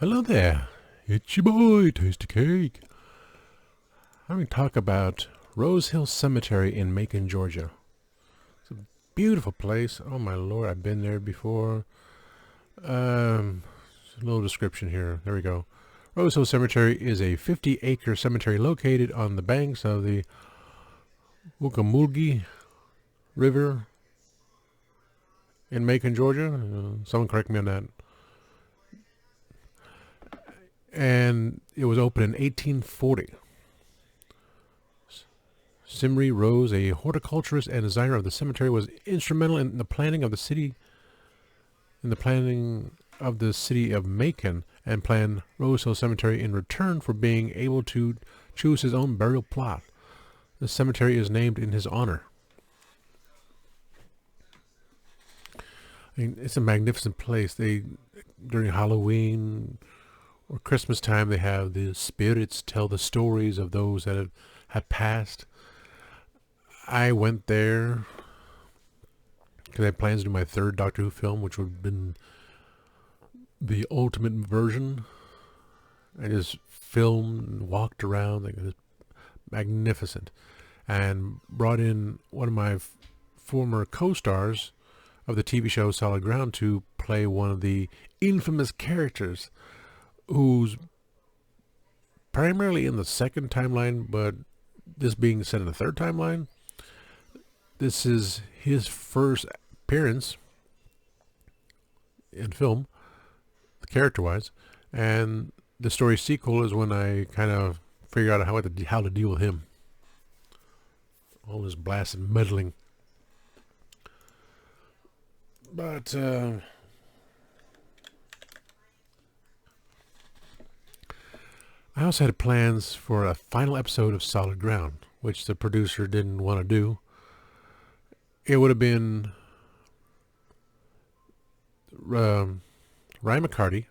Hello there, it's your boy, Tasty Cake. I'm going to talk about Rose Hill Cemetery in Macon, Georgia. It's a beautiful place. Oh my lord, I've been there before. A little description here. There we go. Rose Hill Cemetery is a 50-acre cemetery located on the banks of the Wookamoogie River in Macon, Georgia. Someone correct me on that. And it was opened in 1840. Simri Rose, a horticulturist and designer of the cemetery, was instrumental in the planning of the city of Macon, and planned Rose Hill Cemetery in return for being able to choose his own burial plot. The cemetery is named in his honor. I mean, it's a magnificent place. During Halloween or Christmas time, they have the spirits tell the stories of those that have passed. I went there because I had plans to do my third Doctor Who film, which would have been the ultimate version. I just filmed and walked around. Like, it was magnificent. And brought in one of my former co-stars of the TV show Solid Ground to play one of the infamous characters who's primarily in the second timeline, but this being set in the third timeline. This is his first appearance in film, character-wise, and the story sequel is when I kind of figure out how to deal with him. All this blasted meddling. But I also had plans for a final episode of Solid Ground, which the producer didn't want to do. It would have been Ryan McCarty,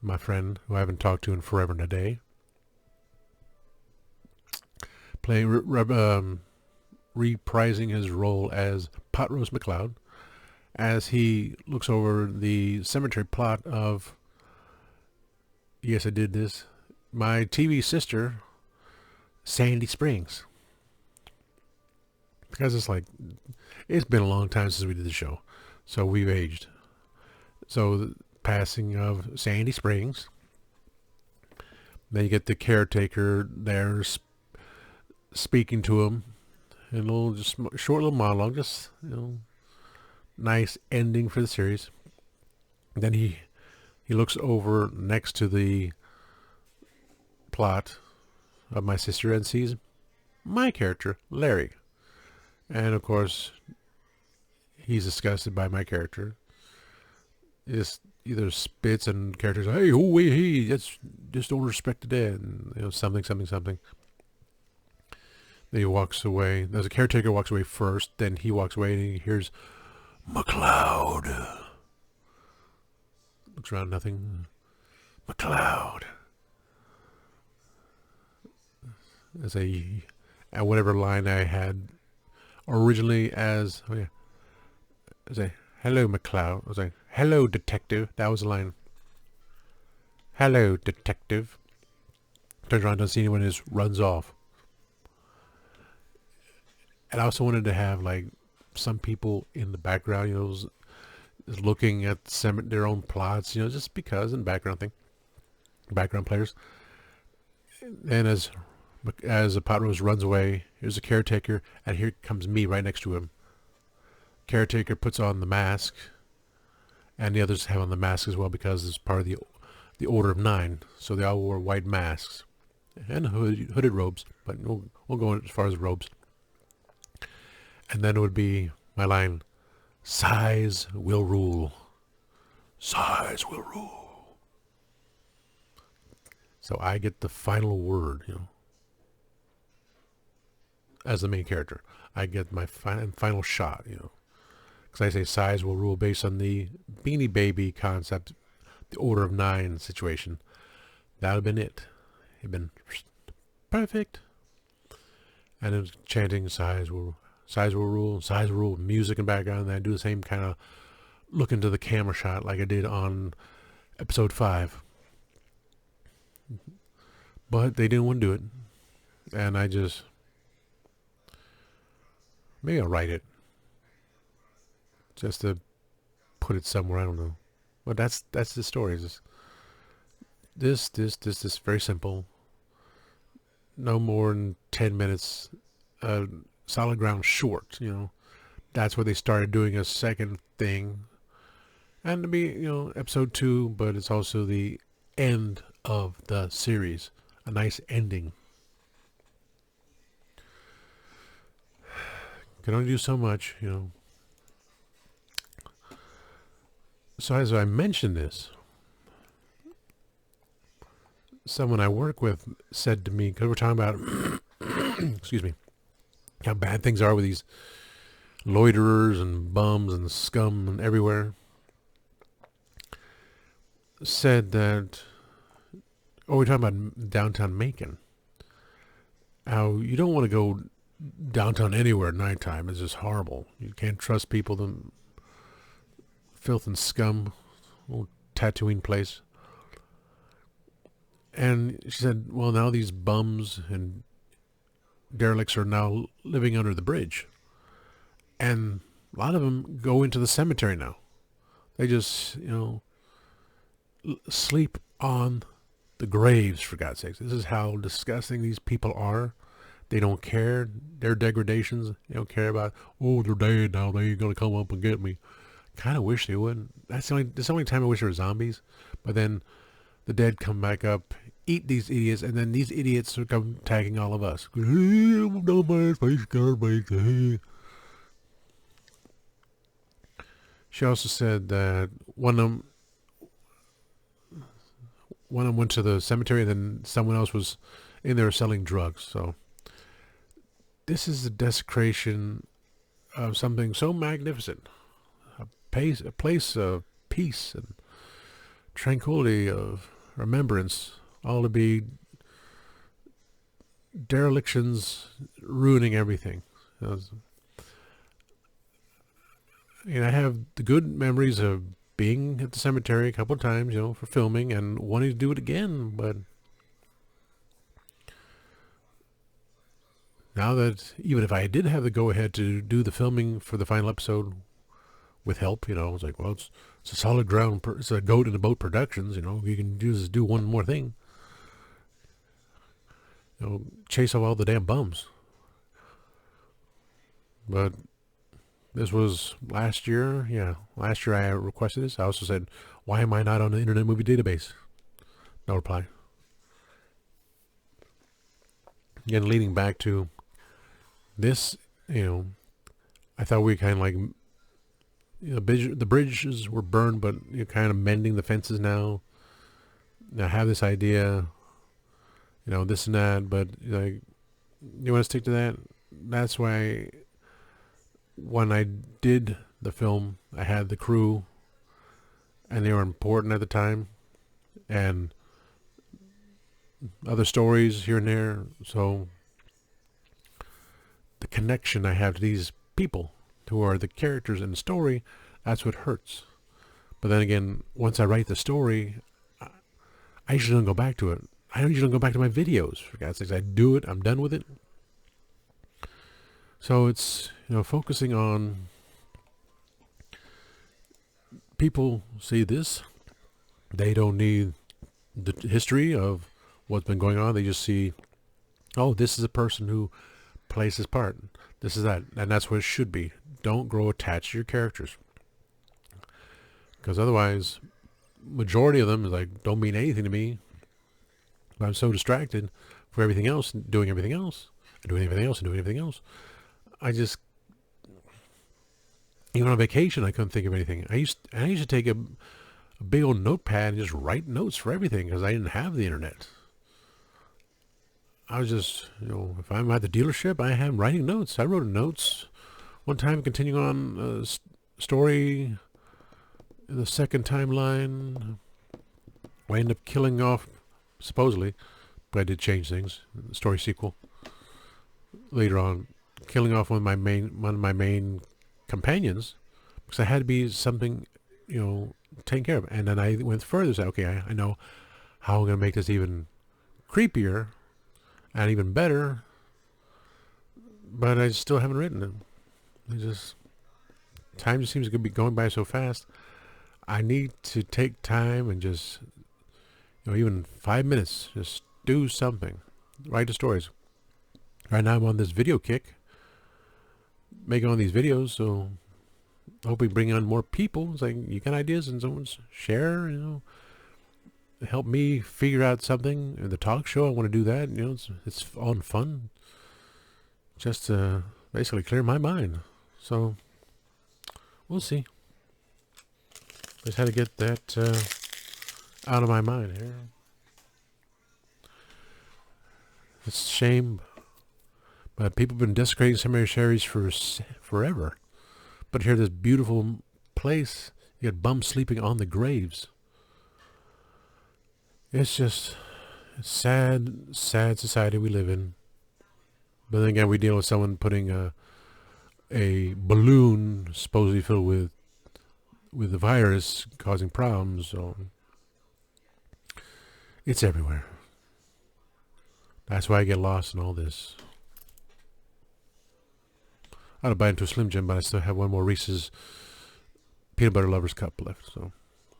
my friend who I haven't talked to in forever and a day, playing reprising his role as Pot Roast McLeod as he looks over the cemetery plot of, yes, I did this, my TV sister, Sandy Springs. Because it's been a long time since we did the show, so we've aged. So the passing of Sandy Springs, then you get the caretaker there speaking to him, and a little just short little monologue, just nice ending for the series. Then he looks over next to the plot of my sister and sees my character, Larry. And of course, he's disgusted by my character. Just either spits and characters, hey, that's just don't respect the dead, and something. Then he walks away. The caretaker walks away first. Then he walks away and he hears McLeod. Looks around, nothing. McLeod. At whatever line I had originally as, I say, hello, McLeod. I was like, hello, detective. That was the line. Hello, detective. Turns around, doesn't see anyone, just runs off. And I also wanted to have, some people in the background, looking at their own plots, just because, and background players. And as the pot roast runs away, here's the caretaker, and here comes me right next to him. Caretaker puts on the mask, and the others have on the mask as well because it's part of the Order of Nine. So they all wore white masks and hooded robes, but we'll go as far as robes. And then it would be my line, size will rule. Size will rule. So I get the final word, as the main character. I get my final shot, because I say size will rule based on the Beanie Baby concept, the Order of Nine situation. That would have been it. It'd been perfect. And it was chanting size will rule, music in the background, and then I do the same kind of look into the camera shot like I did on episode 5. But they didn't want to do it. And I just, maybe I'll write it just to put it somewhere. I don't know. But that's the story. This is very simple. No more than 10 minutes. Solid ground short, That's where they started doing a second thing. And to be, episode 2, but it's also the end of the series. A nice ending. Can only do so much, So as I mentioned this, someone I work with said to me, because we're talking about, excuse me, how bad things are with these loiterers and bums and scum and everywhere, said that, we're talking about downtown Macon, how you don't want to go downtown anywhere at nighttime. It's just horrible. You can't trust people. The filth and scum, little Tatooine place. And she said, well, now these bums and derelicts are now living under the bridge. And a lot of them go into the cemetery now. They just, sleep on the graves, for God's sakes. This is how disgusting these people are. They don't care. Their degradations, they don't care about, they're dead now. They ain't going to come up and get me. Kind of wish they wouldn't. That's the only time I wish there were zombies. But then the dead come back up, eat these idiots, and then these idiots will come tagging all of us. She also said that one of them went to the cemetery, and then someone else was in there selling drugs. So this is the desecration of something so magnificent. A place of peace and tranquility, of remembrance, all to be derelictions ruining everything. I have the good memories of being at the cemetery a couple of times, for filming and wanting to do it again, but now that even if I did have the go-ahead to do the filming for the final episode with help, I was like, well, it's a solid ground, it's a Goat in a Boat Productions, you can do one more thing. Chase off all the damn bums. But this was last year. Yeah, last year I requested this. I also said, why am I not on the Internet Movie Database? No reply. Again, leading back to this, I thought we kind of like, the bridges were burned, but you're kind of mending the fences now. I have this idea, this and that, but like, you want to stick to that? That's why when I did the film, I had the crew, and they were important at the time, and other stories here and there. So the connection I have to these people who are the characters in the story, that's what hurts. But then again, once I write the story, I usually don't go back to it. I usually don't go back to my videos. For God's sakes, I do it. I'm done with it. So it's, focusing on people see this. They don't need the history of what's been going on. They just see, this is a person who plays his part. This is that. And that's what it should be. Don't grow attached to your characters. Because otherwise, majority of them is like, don't mean anything to me. But I'm so distracted for everything else, doing everything else, and doing everything else, and doing everything else. I just, even on vacation, I couldn't think of anything. I used to take a big old notepad and just write notes for everything because I didn't have the internet. I was just, if I'm at the dealership, I am writing notes. I wrote notes one time, continuing on a story in the second timeline. I ended up killing off, supposedly, but I did change things. The story sequel later on, killing off one of my main companions because I had to be something taken care of. And then I went further, said, okay, I know how I'm going to make this even creepier and even better, but I still haven't written it. Time just seems to be going by so fast. I need to take time and just, even 5 minutes, just do something. Write the stories. Right now I'm on this video kick, making all these videos, so I hope we bring on more people. It's like, you got ideas and someone's share, help me figure out something. In the talk show, I want to do that. It's all fun. Just to basically clear my mind. So, we'll see. Just had to get that out of my mind here. It's a shame, but people have been desecrating cemeteries for forever. But here, this beautiful place, you got bums sleeping on the graves. It's just a sad society we live in. But then again, we deal with someone putting a balloon supposedly filled with the virus causing problems. So it's everywhere. That's why I get lost in all this. I had to bite into a Slim Jim, but I still have one more Reese's Peanut Butter Lovers Cup left. So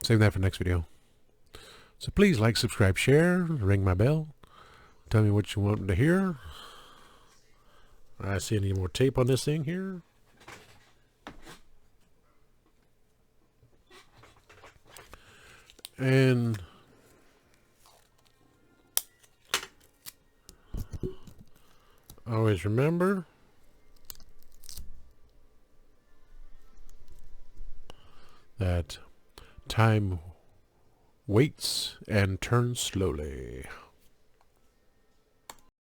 save that for next video. So please like, subscribe, share, ring my bell. Tell me what you want to hear. I see any more tape on this thing here. And always remember that time waits and turns slowly.